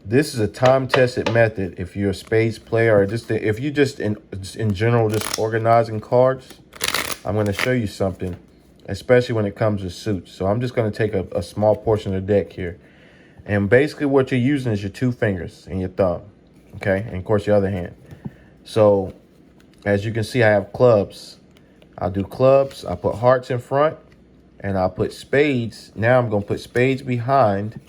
This is a time-tested method. If you're a spades player, or just if you just in general just organizing cards, I'm going to show you something, especially when it comes to suits. So I'm just going to take a small portion of the deck here, and basically what you're using is your two fingers and your thumb, okay, and of course your other hand. So as you can see, I have clubs. I'll do clubs. I put hearts in front, and I'll put spades. Now I'm going to put spades behind.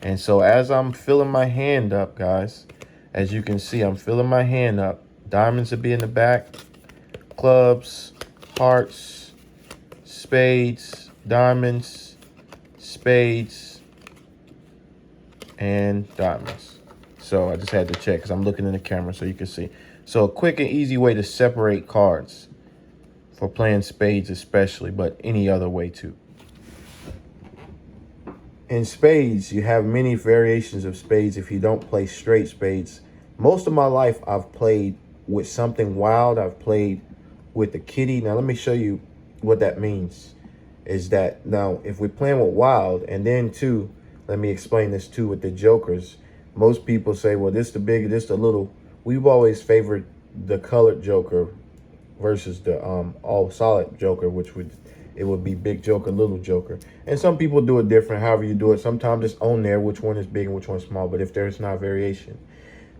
And so as I'm filling my hand up, guys, as you can see, I'm filling my hand up. Diamonds will be in the back, clubs, hearts, spades, diamonds, spades, and diamonds. So I just had to check because I'm looking in the camera so you can see. So a quick and easy way to separate cards for playing spades especially, but any other way too. In spades, you have many variations of spades if you don't play straight spades. Most of my life, I've played with something wild. I've played with the kitty. Now, let me show you what that means. Is that now, if we're playing with wild, and then too, let me explain this too with the jokers. Most people say, well, this the big, this the little. We've always favored the colored joker versus the all solid joker, which would be big joker, little joker. And some people do it different, however you do it. Sometimes it's on there which one is big and which one's small, but if there's not variation.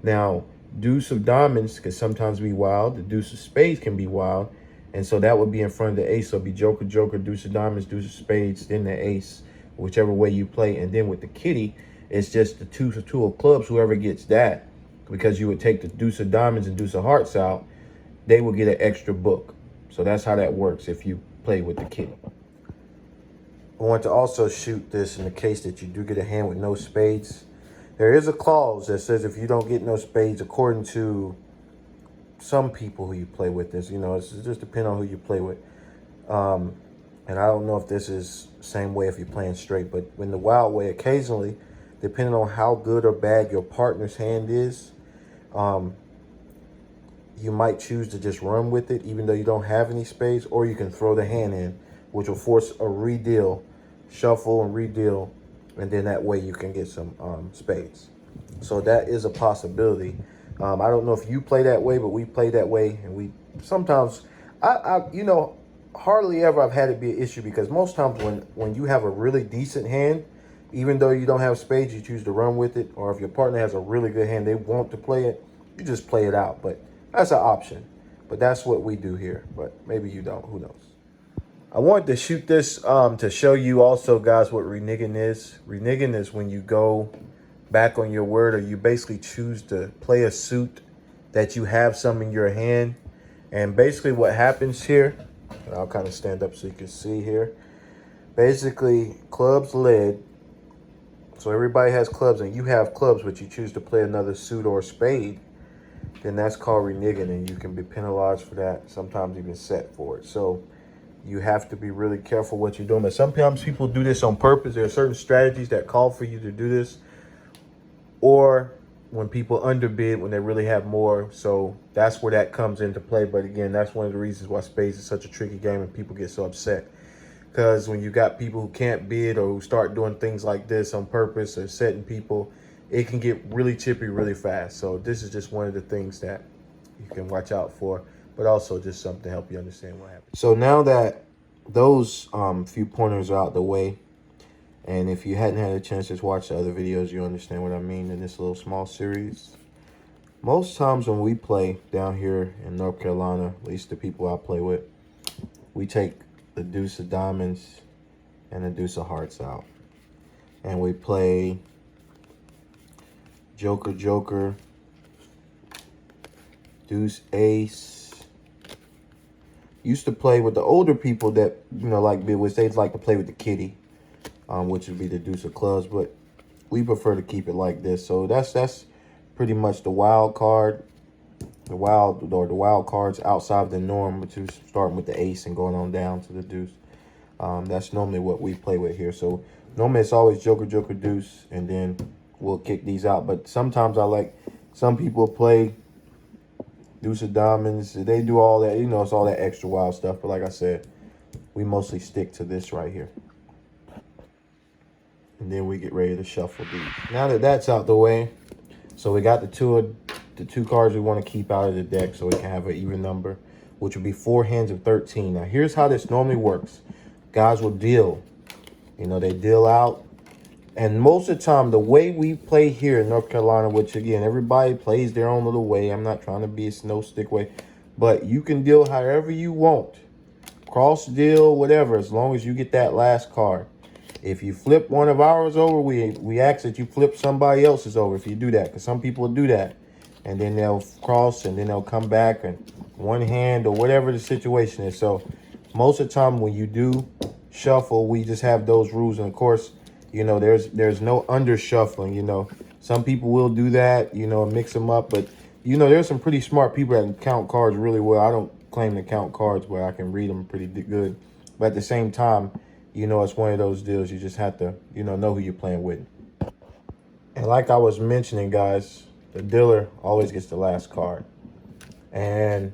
Now, deuce of diamonds can sometimes be wild. The deuce of spades can be wild. And so that would be in front of the ace. So it'd be joker, joker, deuce of diamonds, deuce of spades, then the ace, whichever way you play. And then with the kitty, it's just the two of clubs, whoever gets that, because you would take the deuce of diamonds and deuce of hearts out, they will get an extra book. So that's how that works if you play with the kitty. I want to also shoot this in the case that you do get a hand with no spades. There is a clause that says if you don't get no spades, according to some people who you play with, this, it's just depending on who you play with. And I don't know if this is the same way if you're playing straight, but in the wild way, occasionally, depending on how good or bad your partner's hand is, you might choose to just run with it, even though you don't have any spades, or you can throw the hand in, which will force a redeal, shuffle and redeal, and then that way you can get some spades. So that is a possibility. I don't know if you play that way, but we play that way, and we sometimes, hardly ever I've had it be an issue, because most times when you have a really decent hand, even though you don't have spades, you choose to run with it, or if your partner has a really good hand, they want to play it, you just play it out. But that's an option. But that's what we do here. But maybe you don't. Who knows? I wanted to shoot this to show you also, guys, what reneging is. Reneging is when you go back on your word, or you basically choose to play a suit that you have some in your hand. And basically what happens here, and I'll kind of stand up so you can see here. Basically, clubs led. So everybody has clubs, and you have clubs, but you choose to play another suit or spade, then that's called reneging, and you can be penalized for that, sometimes even set for it. So you have to be really careful what you're doing. But sometimes people do this on purpose. There are certain strategies that call for you to do this, or when people underbid when they really have more. So that's where that comes into play. But again, that's one of the reasons why spades is such a tricky game and people get so upset. Because when you got people who can't bid, or who start doing things like this on purpose, or setting people, it can get really chippy really fast. So this is just one of the things that you can watch out for, but also just something to help you understand what happened. So now that those few pointers are out the way, and if you hadn't had a chance to watch the other videos, you understand what I mean in this little small series. Most times when we play down here in North Carolina, at least the people I play with, we take the deuce of diamonds and the deuce of hearts out. And we play joker, joker, deuce, ace. Used to play with the older people that, like bid, which they'd like to play with the kitty, which would be the deuce of clubs, but we prefer to keep it like this. So that's pretty much the wild card. The wild cards outside of the norm, which is starting with the ace and going on down to the deuce. That's normally what we play with here. So normally it's always joker, joker, deuce, and then we'll kick these out. But sometimes some people play deuce of diamonds. They do all that, it's all that extra wild stuff. But like I said, we mostly stick to this right here. and then we get ready to shuffle these. Now that that's out the way, so we got the two cards we want to keep out of the deck so we can have an even number, which would be 4 hands of 13. Now here's how this normally works. Guys will deal. You know, they deal out. And most of the time, the way we play here in North Carolina, which again, everybody plays their own little way. I'm not trying to be a snow stick way, but you can deal however you want. Cross deal, whatever, as long as you get that last card. If you flip one of ours over, we ask that you flip somebody else's over if you do that, because some people do that. And then they'll cross and then they'll come back and one hand or whatever the situation is. So most of the time when you do shuffle, we just have those rules. And of course, you know, there's no under shuffling. You know, some people will do that, you know, mix them up. But, you know, there's some pretty smart people that can count cards really well. I don't claim to count cards where I can read them pretty good. But at the same time, you know, it's one of those deals. You just have to, you know who you're playing with. And like I was mentioning, guys, the dealer always gets the last card. And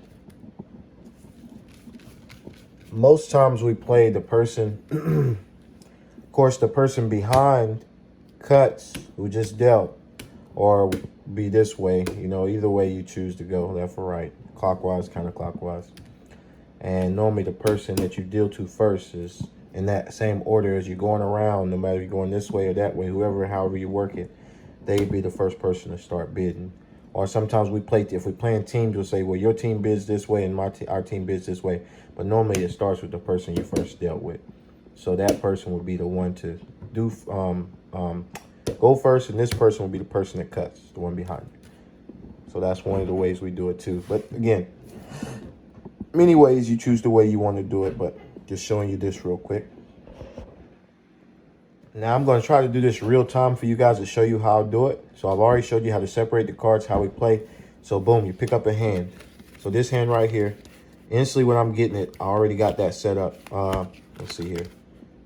most times we play the person, of course, the person behind cuts who just dealt, or be this way, you know, either way you choose to go, left or right, clockwise, counterclockwise. And normally the person that you deal to first is in that same order as you're going around, no matter if you're going this way or that way, however you work it, they'd be the first person to start bidding. Or sometimes we play, if we're playing teams, we'll say, well, your team bids this way and our team bids this way. But normally it starts with the person you first dealt with. So that person would be the one to do go first, and this person will be the person that cuts, the one behind you. So that's one of the ways we do it too. But again, many ways you choose the way you want to do it, but just showing you this real quick. Now I'm going to try to do this real time for you guys to show you how I do it. So I've already showed you how to separate the cards, how we play. So boom, you pick up a hand. So this hand right here, instantly when I'm getting it, I already got that set up. Let's see here.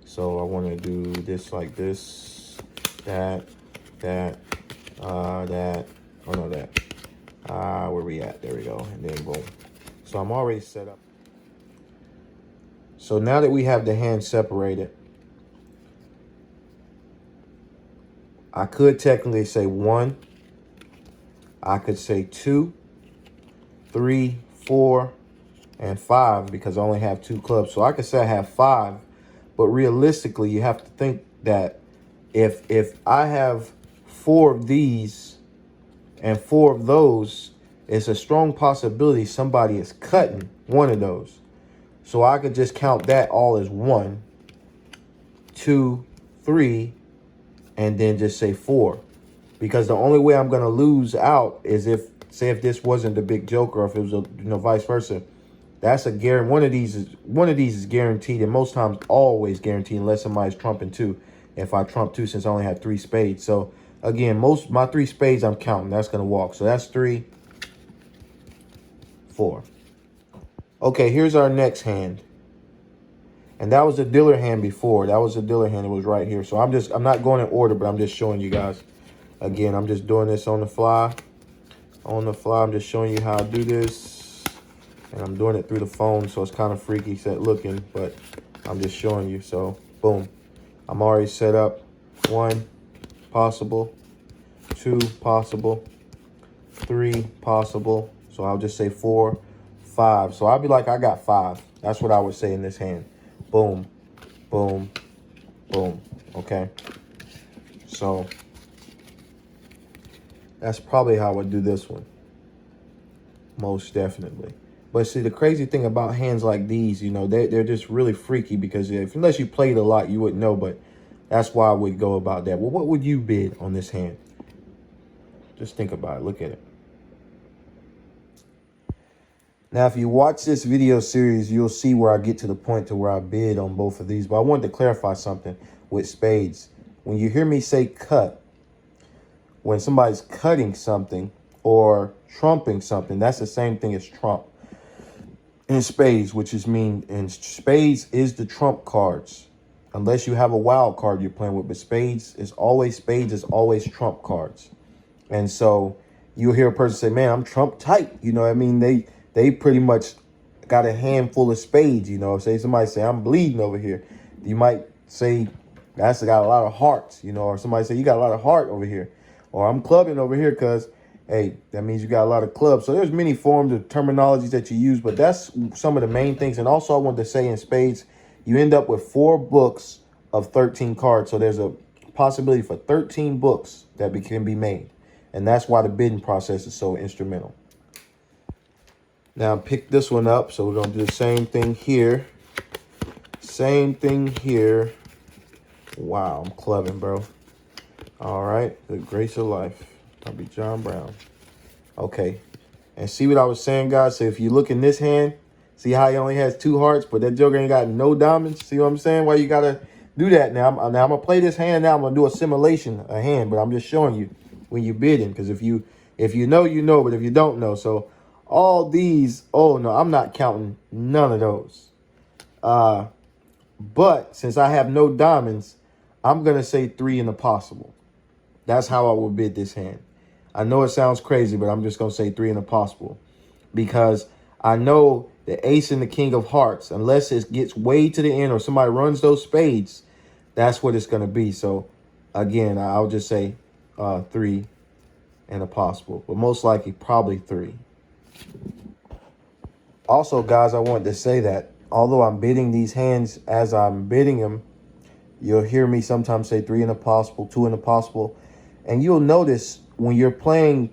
So I want to do this like this, that, that. Oh no, that. Where we at? There we go. And then boom. So I'm already set up. So now that we have the hand separated, I could technically say 1. I could say 2, 3, 4, and 5 because I only have 2 clubs. So I could say I have 5, but realistically, you have to think that if I have 4 of these and 4 of those, it's a strong possibility somebody is cutting one of those. So I could just count that all as 1, 2, 3, and then just say 4. Because the only way I'm going to lose out is if this wasn't the big joker, or if it was vice versa. That's a guarantee. One of these is guaranteed, and most times always guaranteed unless somebody's trumping 2. If I trump 2, since I only have 3 spades. So again, my 3 spades I'm counting. That's going to walk. So that's 3, 4. Okay, here's our next hand. And that was a dealer hand before. That was a dealer hand. It was right here. So I'm not going in order, but I'm just showing you guys. Again, I'm just doing this on the fly. On the fly, I'm just showing you how I do this. And I'm doing it through the phone, so it's kind of freaky set looking, but I'm just showing you. So, boom. I'm already set up. 1, possible. 2, possible. 3, possible. So I'll just say 4, 5. So I'll be like, I got 5. That's what I would say in this hand. Boom, boom, boom. Okay. So that's probably how I would do this one. Most definitely. But see, the crazy thing about hands like these, you know, they're just really freaky because unless you played a lot, you wouldn't know. But that's why I would go about that. Well, what would you bid on this hand? Just think about it. Look at it. Now, if you watch this video series, you'll see where I get to the point to where I bid on both of these. But I wanted to clarify something with spades. When you hear me say cut, when somebody's cutting something or trumping something, that's the same thing as trump in spades, which is in spades is the trump cards. Unless you have a wild card you're playing with, but spades is always trump cards. And so you'll hear a person say, man, I'm trump tight. You know what I mean? They pretty much got a handful of spades, you know. Say somebody say, I'm bleeding over here. You might say, That's got a lot of hearts, you know, or somebody say you got a lot of heart over here, or I'm clubbing over here because, hey, that means you got a lot of clubs. So there's many forms of terminologies that you use, but that's some of the main things. And also I wanted to say in spades, you end up with 4 books of 13 cards. So there's a possibility for 13 books that can be made. And that's why the bidding process is so instrumental. Now pick this one up. So we're going to do the same thing here. Same thing here. Wow, I'm clubbing, bro. All right, the grace of life. I'll be John Brown. Okay, and see what I was saying, guys? So if you look in this hand, see how he only has 2 hearts, but that joker ain't got no diamonds? See what I'm saying? Why you got to do that now? I'm going to play this hand now. I'm going to do a simulation, a hand, but I'm just showing you when you're bidding. Because if you know, you know, but if you don't know. So all these, oh, no, I'm not counting none of those. But since I have no diamonds, I'm going to say 3 in the possible. That's how I will bid this hand. I know it sounds crazy, but I'm just going to say 3 in the possible. Because I know the ace and the king of hearts, unless it gets way to the end or somebody runs those spades, that's what it's going to be. So, again, I'll just say 3 in the possible. But most likely, probably 3. Also, guys, I wanted to say that although I'm bidding these hands as I'm bidding them, you'll hear me sometimes say 3 in the possible, 2 in the possible. And you'll notice when you're playing,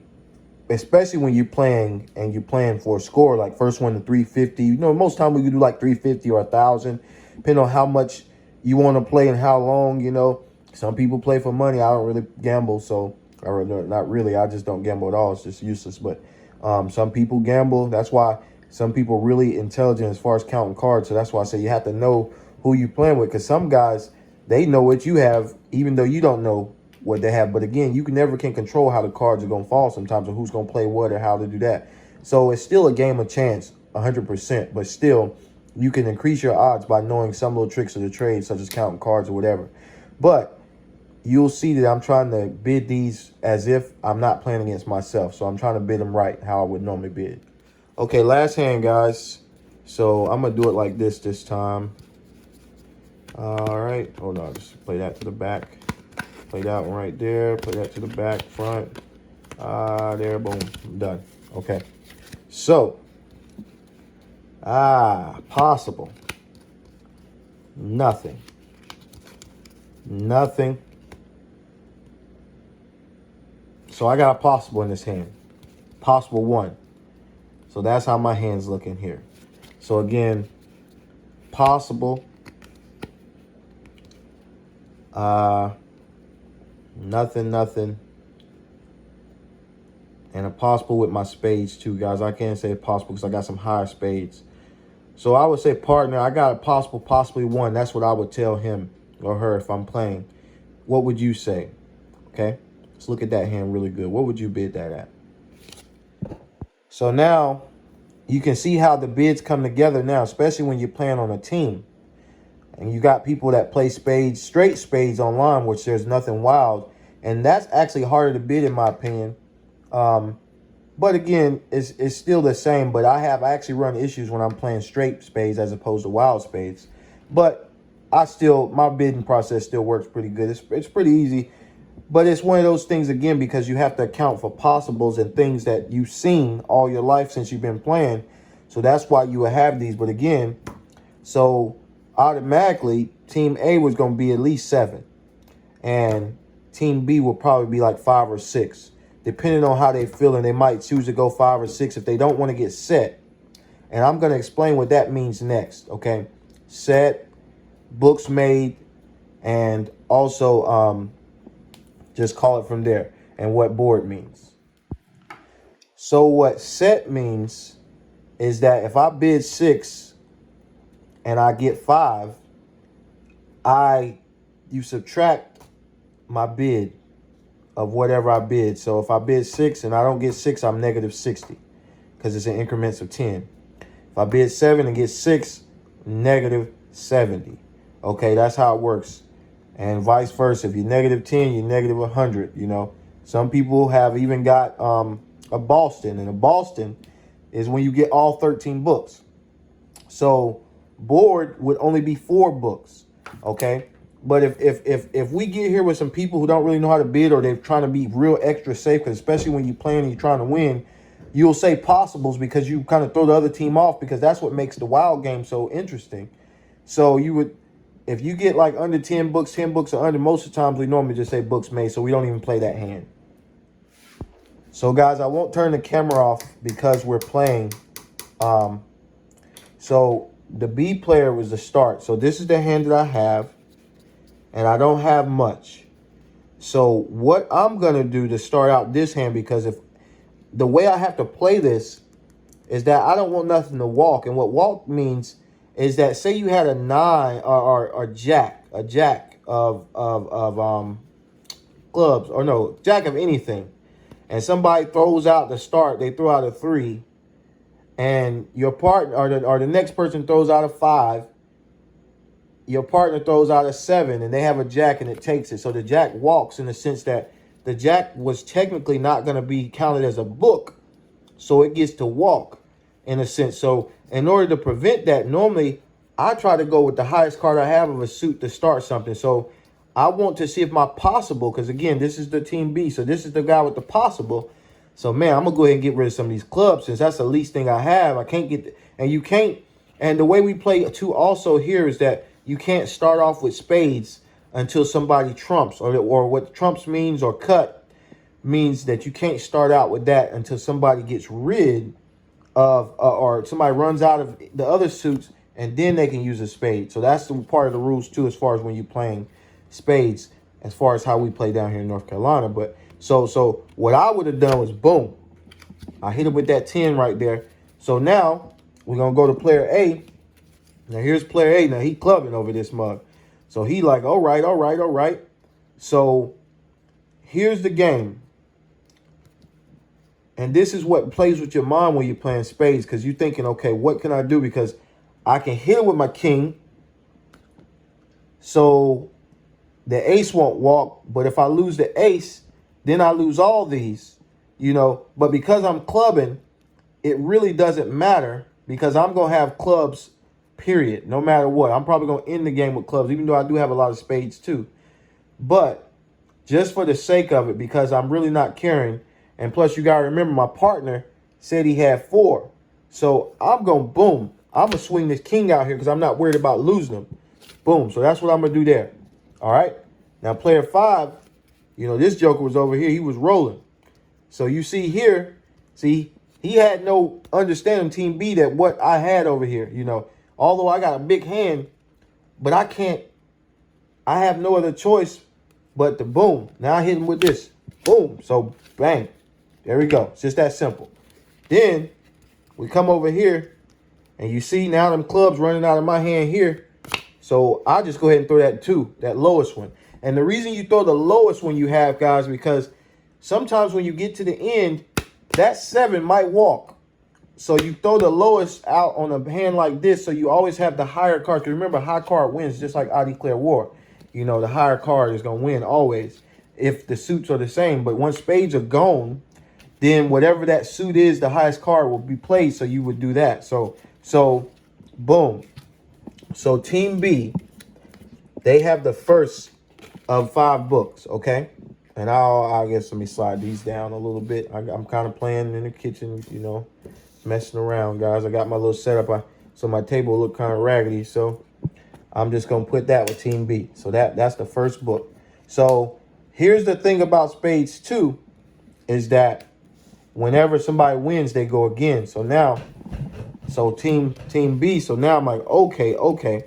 especially when you're playing and you're playing for a score, like first one to 350. You know, most time we can do like 350 or 1,000, depending on how much you want to play and how long, you know. Some people play for money. I don't really gamble, so, or not really. I just don't gamble at all. It's just useless. But some people gamble. That's why some people are really intelligent as far as counting cards. So that's why I say you have to know who you're playing with, because some guys, they know what you have, even though you don't know what they have. But again, you never can control how the cards are going to fall sometimes, or who's going to play what or how to do that. So it's still a game of chance, 100%. But still, you can increase your odds by knowing some little tricks of the trade, such as counting cards or whatever. But you'll see that I'm trying to bid these as if I'm not playing against myself. So I'm trying to bid them right, how I would normally bid. Okay, last hand, guys. So I'm going to do it like this time. All right. Oh, no, just play that to the back. Play that one right there. Play that to the back, front. There, boom. I'm done. Okay. So, possible. Nothing. Nothing. So I got a possible in this hand. Possible 1. So that's how my hand's looking here. So again, possible. Nothing. And a possible with my spades too, guys. I can't say possible because I got some higher spades. So I would say, partner, I got a possible, possibly 1. That's what I would tell him or her if I'm playing. What would you say? Okay, let's look at that hand really good. What would you bid that at? So now you can see how the bids come together now, especially when you're playing on a team. And you got people that play spades, straight spades online, which there's nothing wild. And that's actually harder to bid, in my opinion. But again, it's still the same. But I actually run issues when I'm playing straight spades as opposed to wild spades. But my bidding process still works pretty good. It's pretty easy. But it's one of those things, again, because you have to account for possibles and things that you've seen all your life since you've been playing. So that's why you will have these. But again, so automatically, Team A was going to be at least 7. And Team B will probably be like 5 or 6. Depending on how they feel, and they might choose to go 5 or 6 if they don't want to get set. And I'm going to explain what that means next, okay? Set, books made, and also just call it from there, and what board means. So what set means is that if I bid 6 and I get 5, you subtract my bid of whatever I bid. So if I bid 6 and I don't get 6, I'm negative 60 because it's in increments of 10. If I bid 7 and get 6, negative 70. Okay, that's how it works. And vice versa. If you're negative 10, you're negative 100, you know. Some people have even got a Boston. And a Boston is when you get all 13 books. So board would only be 4 books, okay? But if we get here with some people who don't really know how to bid, or they're trying to be real extra safe, because especially when you're playing and you're trying to win, you'll say possibles because you kind of throw the other team off, because that's what makes the wild game so interesting. So you would, if you get like under 10 books or under, most of the times we normally just say books made, so we don't even play that hand. So guys, I won't turn the camera off because we're playing. So the B player was the start. So this is the hand that I have, and I don't have much. So what I'm going to do to start out this hand, because if the way I have to play this is that I don't want nothing to walk. And what walk means is that, say you had a 9 or jack, a jack of clubs, or no, jack of anything, and somebody throws out the start, they throw out a 3, and your partner or the next person throws out a 5, your partner throws out a 7, and they have a jack and it takes it. So the jack walks, in the sense that the jack was technically not going to be counted as a book, so it gets to walk in a sense. So in order to prevent that, normally I try to go with the highest card I have of a suit to start something. So I want to see if my possible, because again, this is the team B, so this is the guy with the possible. So man, I'm gonna go ahead and get rid of some of these clubs, since that's the least thing I have. I can't get, and you can't, and the way we play too also here is that you can't start off with spades until somebody trumps, or what trumps means, or cut means, that you can't start out with that until somebody gets rid of, or somebody runs out of the other suits, and then they can use a spade. So that's the part of the rules too, as far as when you're playing spades, as far as how we play down here in North Carolina. But so what I would have done was, boom, I hit him with that 10 right there. So now we're gonna go to player A. Now here's player A. Now he clubbing over this mug. So he like, all right. So here's the game. And this is what plays with your mind when you're playing spades, because you're thinking, okay, what can I do? Because I can hit it with my king, so the ace won't walk. But if I lose the ace, then I lose all these, you know. But because I'm clubbing, it really doesn't matter, because I'm going to have clubs, period, no matter what. I'm probably going to end the game with clubs, even though I do have a lot of spades too. But just for the sake of it, because I'm really not caring. And plus, you got to remember, my partner said he had 4. So I'm going to, boom, I'm going to swing this king out here, because I'm not worried about losing him. Boom. So that's what I'm going to do there. All right. Now, player 5, you know, this joker was over here. He was rolling. So you see here, see, he had no understanding, team B, that what I had over here, you know. Although I got a big hand, but I have no other choice but to boom. Now I hit him with this. Boom. So bang. There we go. It's just that simple. Then we come over here, and you see now them clubs running out of my hand here. So I'll just go ahead and throw that 2, that lowest one. And the reason you throw the lowest one you have, guys, because sometimes when you get to the end, that 7 might walk. So you throw the lowest out on a hand like this, so you always have the higher card. Because remember, high card wins, just like I declare war. You know, the higher card is going to win always if the suits are the same. But once spades are gone, then whatever that suit is, the highest card will be played, so you would do that. So boom. So team B, they have the first of 5 books, okay? And I guess, let me slide these down a little bit. I'm kind of playing in the kitchen, you know, messing around, guys. I got my little setup, so my table look kind of raggedy. So I'm just going to put that with team B. So that's the first book. So here's the thing about spades too, is that whenever somebody wins, they go again. So now, so team B, so now I'm like, okay.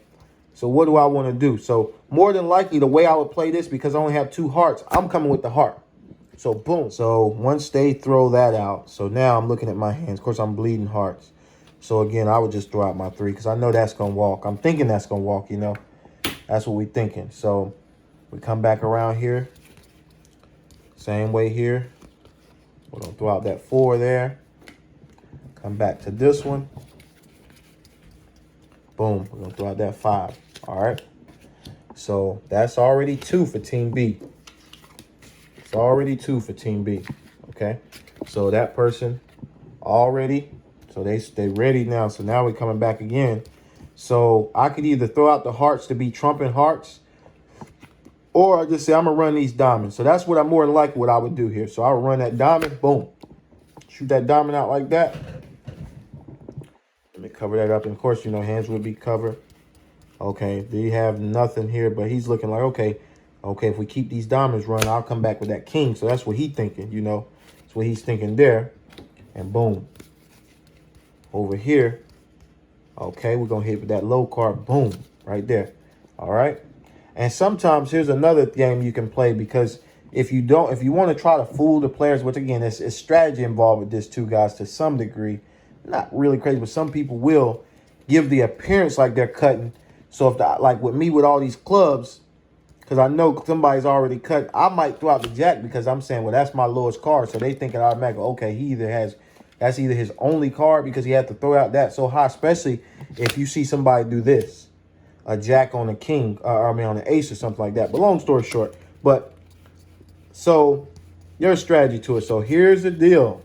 So what do I want to do? So more than likely, the way I would play this, because I only have 2 hearts, I'm coming with the heart. So boom. So once they throw that out, so now I'm looking at my hands. Of course, I'm bleeding hearts. So again, I would just throw out my 3, because I know that's going to walk. I'm thinking that's going to walk, you know. That's what we're thinking. So we come back around here. Same way here. We're going to throw out that 4 there. Come back to this one. Boom. We're going to throw out that 5. All right. So that's already 2 for team B. It's already 2 for team B. Okay. So that person already, so they ready now. So now we're coming back again. So I could either throw out the hearts to be trumping hearts, Or I just say, I'm going to run these diamonds. So that's what I'm more than likely what I would do here. So I would run that diamond. Boom. Shoot that diamond out like that. Let me cover that up. And, of course, you know, hands would be covered. Okay, they have nothing here, but he's looking like, okay, if we keep these diamonds running, I'll come back with that king. So that's what he's thinking, you know. That's what he's thinking there. And boom. Over here. Okay, we're going to hit with that low card. Boom. Right there. All right. And sometimes here's another game you can play, because if you want to try to fool the players, which again, it's strategy involved with this too, guys, to some degree. Not really crazy, but some people will give the appearance like they're cutting. So if like with me with all these clubs, because I know somebody's already cut, I might throw out the jack because I'm saying, well, that's my lowest card. So they thinking automatically, okay, that's either his only card because he had to throw out that so high, especially if you see somebody do this, a jack on a king, on an ace or something like that. But long story short, so there's a strategy to it. So here's the deal.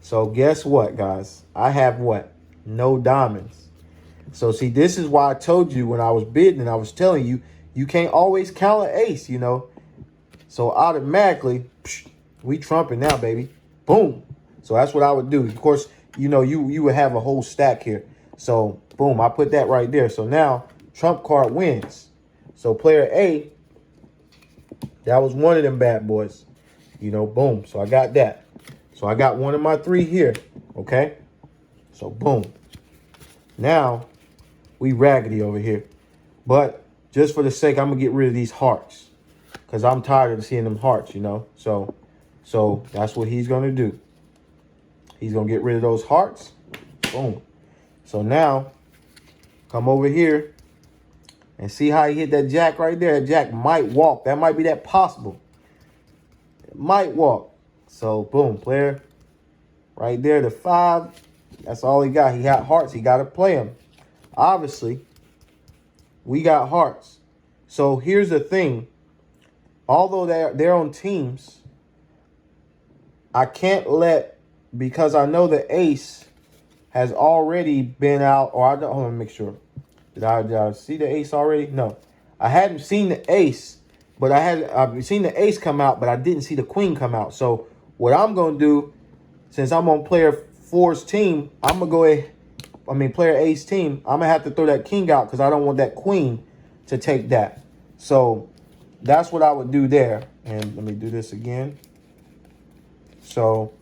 So guess what, guys? I have what? No diamonds. So, see, this is why I told you when I was bidding and I was telling you, you can't always count an ace, you know. So, automatically, we trumping now, baby. Boom. So, that's what I would do. Of course, you know, you would have a whole stack here. So, boom, I put that right there. So, now, trump card wins. So, player A, that was one of them bad boys. You know, boom. So, I got that. So, I got one of my three here. Okay. So, boom. Now, we raggedy over here. But just for the sake, I'm going to get rid of these hearts. Because I'm tired of seeing them hearts, you know. So that's what he's going to do. He's going to get rid of those hearts. Boom. So now, come over here. And see how he hit that jack right there. That jack might walk. That might be that possible. It might walk. So, boom. Player right there, the 5. That's all he got. He had hearts. He got to play them. Obviously, we got hearts. So here's the thing. Although they're on teams, I can't let, because I know the ace has already been out, or I don't, hold on, make sure. Did I see the ace already? No. I hadn't seen the ace, but I've seen the ace come out, but I didn't see the queen come out. So what I'm going to do, since I'm on player 4's team, I'm going to go ahead. Player A's team, I'm going to have to throw that king out because I don't want that queen to take that. So that's what I would do there. And let me do this again. So,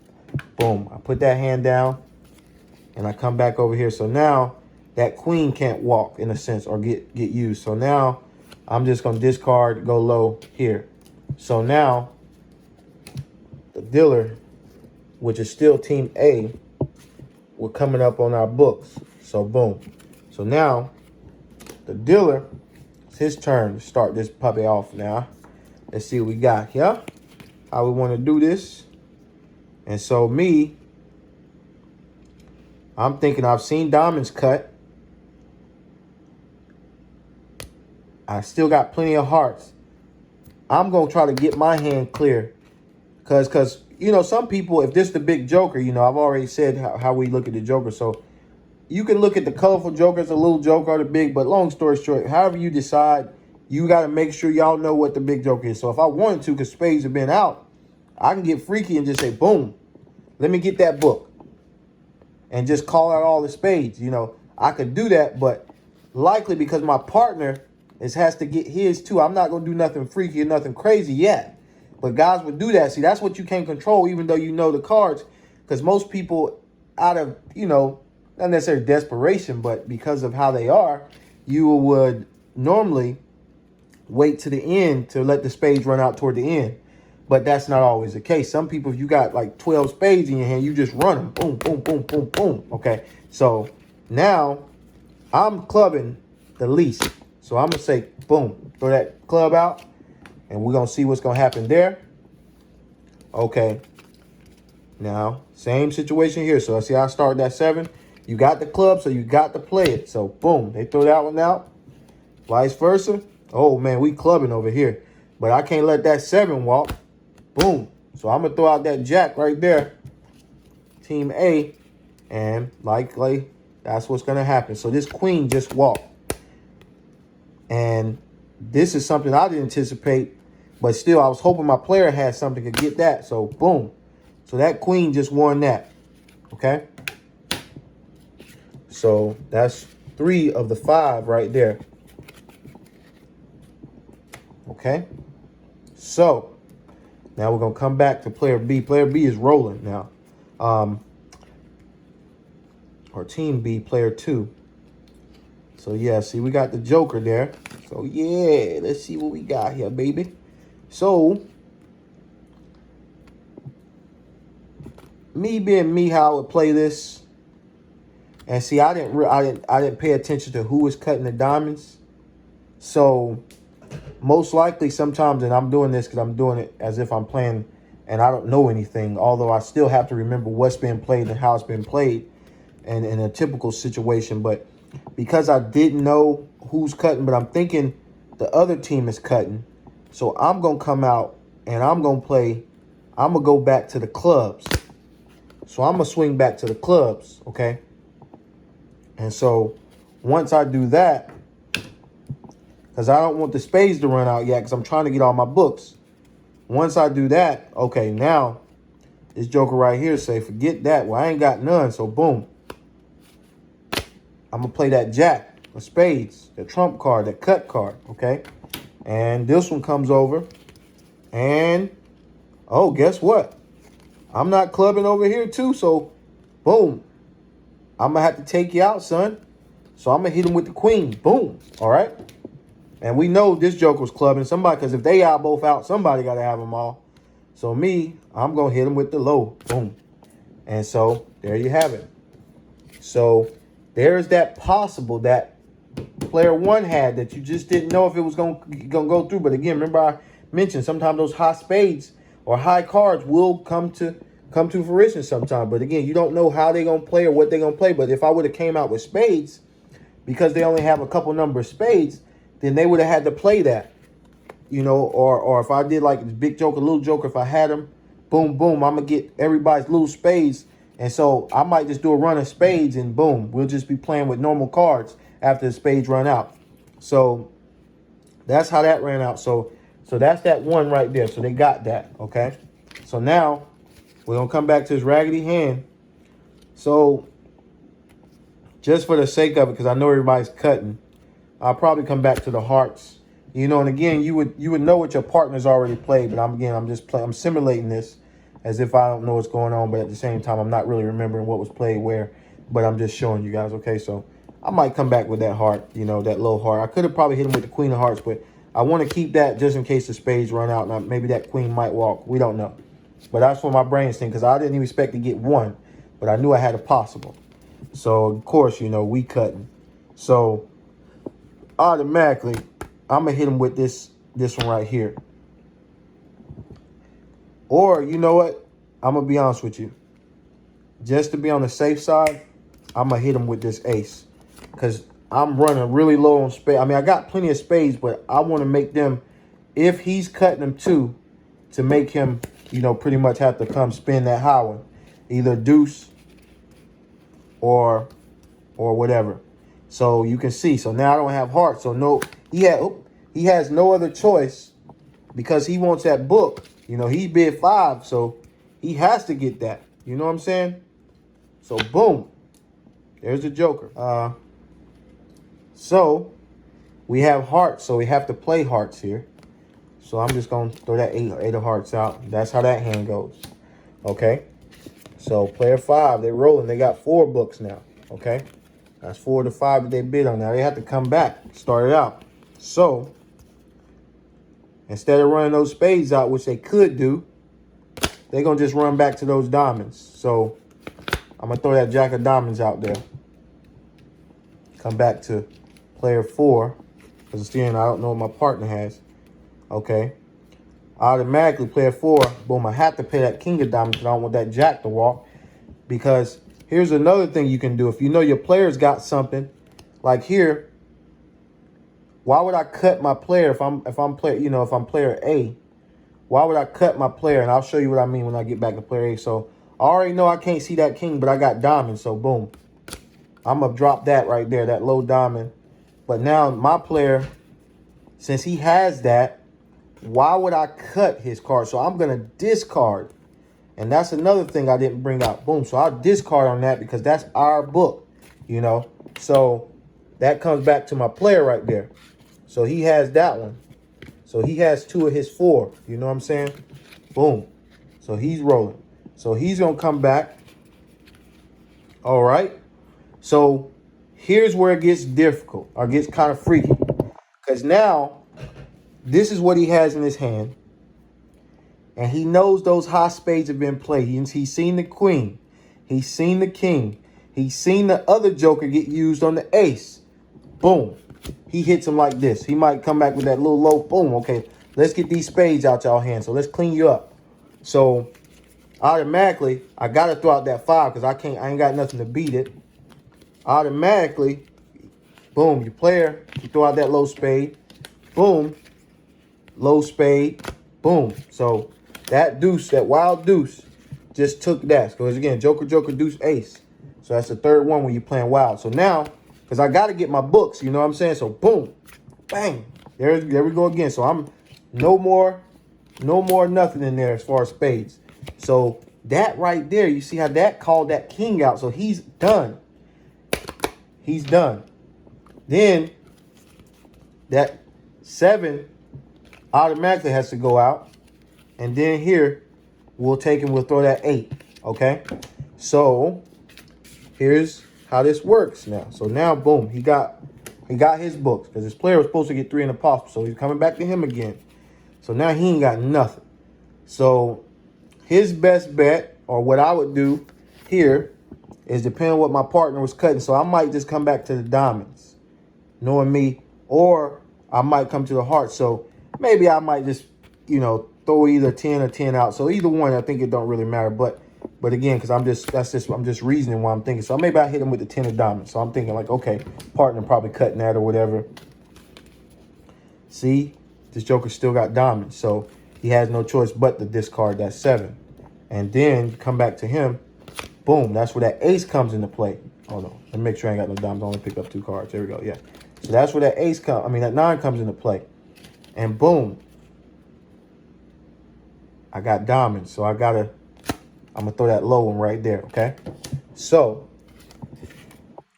boom. I put that hand down and I come back over here. So now that queen can't walk in a sense or get used. So now I'm just going to discard, go low here. So now the dealer, which is still team A, we're coming up on our books. So, boom. So, now, the dealer, it's his turn to start this puppy off now. Let's see what we got here. How we want to do this. And so, I'm thinking I've seen diamonds cut. I still got plenty of hearts. I'm going to try to get my hand clear. Because, you know, some people, if this is the big joker, you know, I've already said how we look at the joker. So you can look at the colorful joker as a little joker or the big. But long story short, however you decide, you got to make sure y'all know what the big joker is. So if I wanted to, because spades have been out, I can get freaky and just say, boom, let me get that book. And just call out all the spades. You know, I could do that. But likely because my partner has to get his too. I'm not going to do nothing freaky or nothing crazy yet. But guys would do that. See, that's what you can't control, even though you know the cards. Because most people, out of, you know, not necessarily desperation, but because of how they are, you would normally wait to the end to let the spades run out toward the end. But that's not always the case. Some people, if you got like 12 spades in your hand, you just run them. Boom, boom, boom, boom, boom. Okay, so now I'm clubbing the least. So I'm going to say, boom, throw that club out. And we're going to see what's going to happen there. Okay. Now, same situation here. So, see, I started that 7. You got the club, so you got to play it. So, boom. They throw that one out. Vice versa. Oh, man, we clubbing over here. But I can't let that 7 walk. Boom. So, I'm going to throw out that jack right there. Team A. And likely, that's what's going to happen. So, this queen just walked. And This is something I didn't anticipate, but still I was hoping my player had something to get that. So boom. So that queen just won that. Okay. So that's 3 of the 5 right there. Okay. So now we're going to come back to player B. Player B is rolling now. Or team B, player 2. So yeah, see, we got the joker there. So yeah, let's see what we got here, baby. So me being me, how I would play this. And see, I didn't pay attention to who was cutting the diamonds. So most likely sometimes, and I'm doing this because I'm doing it as if I'm playing and I don't know anything, although I still have to remember what's being played and how it's been played and in a typical situation. But because I didn't know who's cutting, but I'm thinking the other team is cutting. So I'm going to come out and I'm going to play. I'm going to go back to the clubs. So I'm going to swing back to the clubs, okay? And so once I do that, because I don't want the spades to run out yet because I'm trying to get all my books. Once I do that, okay, now this joker right here say, forget that. Well, I ain't got none, so boom. I'm going to play that jack, the spades, the trump card, that cut card, okay? And this one comes over. And, oh, guess what? I'm not clubbing over here too, so boom. I'm going to have to take you out, son. So I'm going to hit him with the queen. Boom. All right? And we know this joker was clubbing somebody, because if they are both out, somebody got to have them all. So me, I'm going to hit him with the low. Boom. And so there you have it. So there's that possible that player 1 had that you just didn't know if it was going to go through. But again, remember I mentioned sometimes those high spades or high cards will come to fruition sometime. But again, you don't know how they're going to play or what they're going to play. But if I would have came out with spades, because they only have a couple number of spades, then they would have had to play that, you know, or if I did like big joker, little joker, if I had them, boom, boom, I'm going to get everybody's little spades. And so I might just do a run of spades and boom, we'll just be playing with normal cards after the spades run out. So that's how that ran out. So that's that one right there. So they got that, okay? So now we're going to come back to this raggedy hand. So just for the sake of it, because I know everybody's cutting, I'll probably come back to the hearts, you know. And again, you would know what your partner's already played. But I'm simulating this as if I don't know what's going on. But at the same time, I'm not really remembering what was played where. But I'm just showing you guys. Okay, so I might come back with that heart, you know, that low heart. I could have probably hit him with the queen of hearts, but I want to keep that just in case the spades run out. Now maybe that queen might walk. We don't know. But that's what my brain's thinking, because I didn't even expect to get one, but I knew I had a possible. So of course, you know, we cutting. So automatically, I'm going to hit him with this one right here. Or, you know what? I'm going to be honest with you. Just to be on the safe side, I'm going to hit him with this ace. Because I'm running really low on spades. I mean, I got plenty of spades, but I want to make them, if he's cutting them too, to make him, you know, pretty much have to come spin that high one. Either deuce or whatever. So you can see. So now I don't have hearts. So no, he has no other choice, because he wants that book. You know, he bid 5, so he has to get that. You know what I'm saying? So boom, there's the joker. So we have hearts, so we have to play hearts here. So I'm just gonna throw that eight of hearts out. That's how that hand goes. Okay. So player 5, they're rolling. They got 4 books now. Okay. That's 4 to 5 that they bid on. Now they have to come back, start it out. So instead of running those spades out, which they could do, they're going to just run back to those diamonds. So I'm going to throw that jack of diamonds out there. Come back to player 4. Because again, I don't know what my partner has. Okay. Automatically, player 4, boom, I have to play that king of diamonds because I don't want that jack to walk. Because here's another thing you can do. If you know your player's got something, like here, why would I cut my player if I'm player A? Why would I cut my player? And I'll show you what I mean when I get back to player A. So I already know I can't see that king, but I got diamonds. So boom, I'm gonna drop that right there, that low diamond. But now my player since he has that, why would I cut his card? So I'm going to discard. And that's another thing I didn't bring out. Boom. So I'll discard on that because that's our book, you know. So that comes back to my player right there. So he has that one. So he has 2 of his 4. You know what I'm saying? Boom. So he's rolling. So he's going to come back. All right. So here's where it gets difficult or gets kind of freaky. Because now this is what he has in his hand. And he knows those high spades have been played. He's seen the queen. He's seen the king. He's seen the other joker get used on the ace. Boom. He hits him like this. He might come back with that little low. Boom. Okay, let's get these spades out y'all hands. So let's clean you up. So automatically, I got to throw out that 5 because I ain't got nothing to beat it. Automatically, boom, you player, you throw out that low spade. Boom. Low spade. Boom. So that deuce, that wild deuce, just took that. Because again, joker, joker, deuce, ace. So that's the third one when you're playing wild. So now, because I got to get my books, you know what I'm saying? So boom, bang, there we go again. So I'm no more nothing in there as far as spades. So that right there, you see how that called that king out. So he's done. He's done. Then that 7 automatically has to go out. And then here, we'll take and we'll throw that 8. Okay? So here's how this works now. So now, boom, he got his books. Because his player was supposed to get 3 in the possible. So he's coming back to him again. So now he ain't got nothing. So his best bet, or what I would do here, is depending on what my partner was cutting. So I might just come back to the diamonds, knowing me, or I might come to the heart. So maybe I might just, you know, throw either 10 or 10 out. So either one, I think it don't really matter. But again, because I'm just reasoning what I'm thinking. So maybe I hit him with the 10 of diamonds. So I'm thinking like, okay, partner probably cutting that or whatever. See, this joker still got diamonds. So he has no choice but to discard that 7. And then come back to him. Boom, that's where that ace comes into play. Hold on, let me make sure I ain't got no diamonds. I only pick up 2 cards. There we go, yeah. So that's where that that 9 comes into play. And boom, I got diamonds. So I'm gonna throw that low one right there, okay? So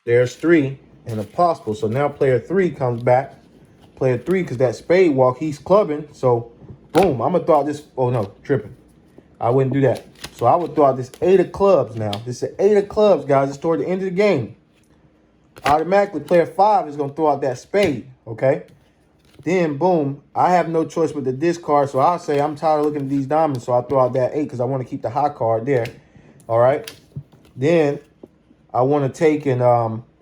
there's 3 and a possible. So now player 3 comes back. Player 3, because that spade walk, he's clubbing. So boom, I'm gonna throw out this, oh no, tripping. I wouldn't do that. So I would throw out this 8 of clubs now. This is an 8 of clubs, guys. It's toward the end of the game. Automatically, player 5 is going to throw out that spade, okay? Then, boom, I have no choice but to discard. So I'll say I'm tired of looking at these diamonds, so I throw out that 8 because I want to keep the high card there, all right? Then I want to take and,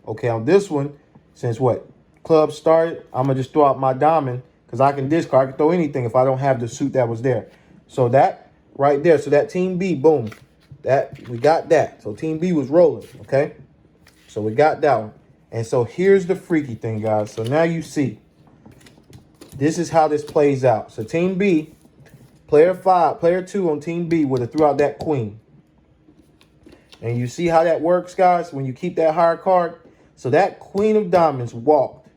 okay, on this one, since what? Club started, I'm going to just throw out my diamond because I can discard. I can throw anything if I don't have the suit that was there. So that right there. So that team B, boom, that we got that. So team B was rolling, okay? So we got that one. And so here's the freaky thing, guys. So now you see, this is how this plays out. So team B, player 2 on team B would have threw out that queen. And you see how that works, guys, when you keep that higher card? So that queen of diamonds walked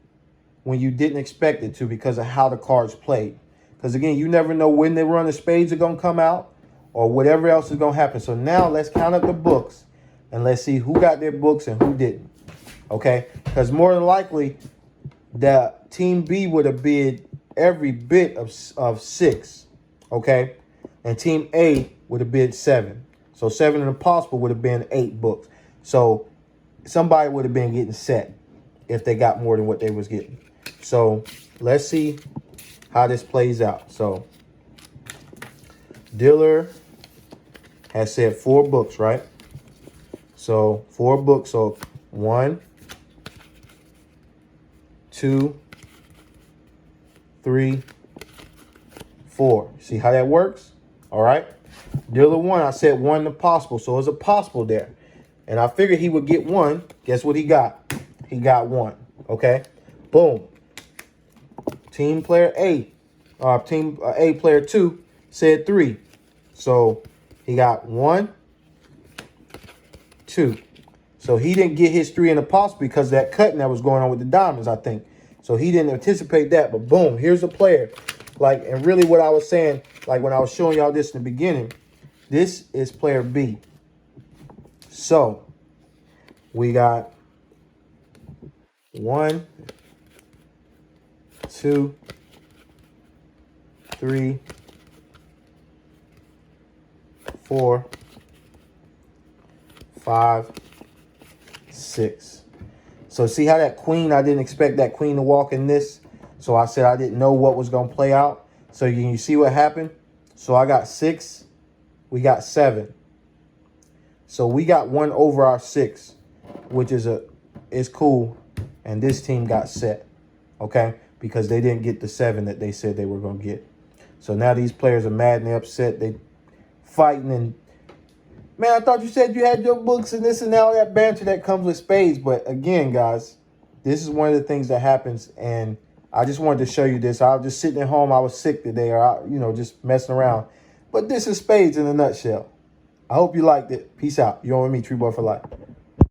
when you didn't expect it to because of how the cards played. Because, again, you never know when the run of spades are going to come out or whatever else is going to happen. So now let's count up the books and let's see who got their books and who didn't. Okay? Because more than likely, the team B would have bid every bit of 6. Okay? And team A would have bid 7. So 7 and impossible would have been 8 books. So somebody would have been getting set if they got more than what they was getting. So let's see how this plays out. So dealer has said 4 books, right? So 4 books. So 1, 2, 3, 4. See how that works? All right. Dealer 1, I said 1 to possible. So it's a possible there. And I figured he would get 1. Guess what he got? He got 1. Okay. Boom. Team player A, team A player 2 said 3. So he got 1, 2. So he didn't get his 3 in the possible because of that cutting that was going on with the diamonds, I think. So he didn't anticipate that, but boom, here's a player. Like, and really what I was saying, like when I was showing y'all this in the beginning, this is player B. So we got 1, 2, 3, 4, 5, 6. So see how that queen, I didn't expect that queen to walk in this. So I said I didn't know what was going to play out. So you see what happened? So I got 6. We got 7. So we got 1 over our 6, which is cool. And this team got set, okay? Because they didn't get the 7 that they said they were going to get. So now these players are mad and they're upset. They fighting and, man, I thought you said you had your books and this and all that banter that comes with spades. But again, guys, this is one of the things that happens. And I just wanted to show you this. I was just sitting at home. I was sick today or, just messing around. But this is spades in a nutshell. I hope you liked it. Peace out. You're on with me, Tree Boy for Life.